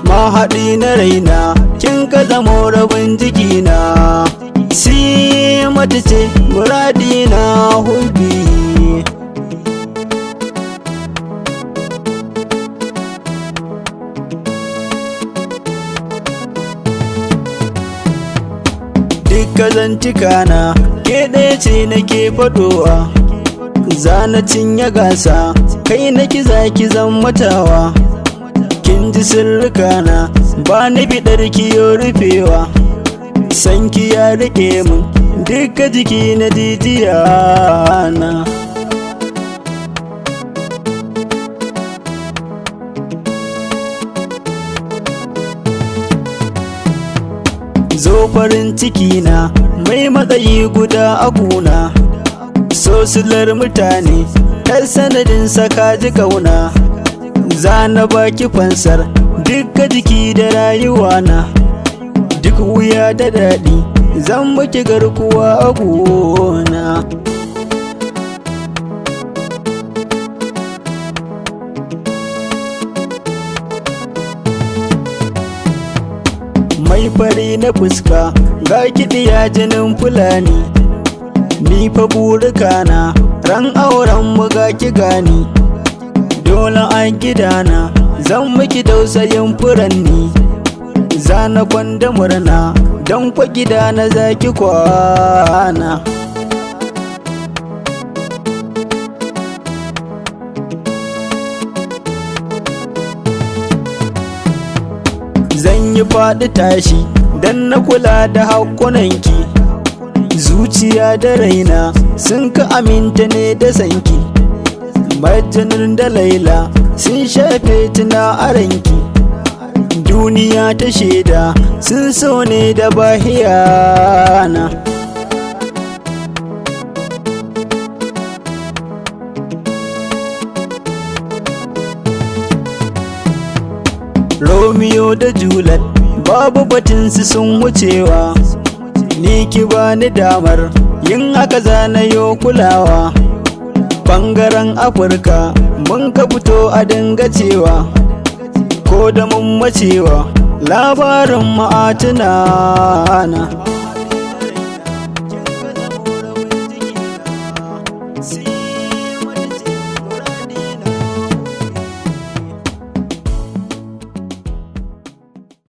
Mahaɗi na raina kin ka zamo rabin jikina, si mata ce muradina hubbi. Dukka zantikana ke ɗaya ce nake faɗowa, zana cinye gasa kai naki zaki zan matawa. Kin ji sirrikana ba ni biɗar kiyo rufewa, sanki ya rike min duka jiki na jijiya na. Zo farin ciki na mai matsayi guda a guna, so silar mutane ɗan sanadin saka ji kauna. Zana baki fansar duka jiki da rayuwa na, duk wuya da daɗi zan miki garkuwa a gona. Mai fari na fuska ga kiɗiya jinin Fulani, ni fa burikana ran auren mu ga ki gani. Dole a gidana zan miki dausayin furanni, zana kwanda murna don kwa gidana zaki kwana. Zan yi faɗi tashi don na kula da haƙƙunanki, zuciya da raina sun ka aminta ne da sanki. Majanin da Laila sun shafe tuna a ranki, duniya ta shaida sun so ne da bahiyana. Romeo da Juliet babu batunsu sun wucewa, ni ki bani damar yin haka zanayo kulawa. Bangaren Afirka mun ka fito a dinga cewa, ko da mun macewa labarin ma'atuna na.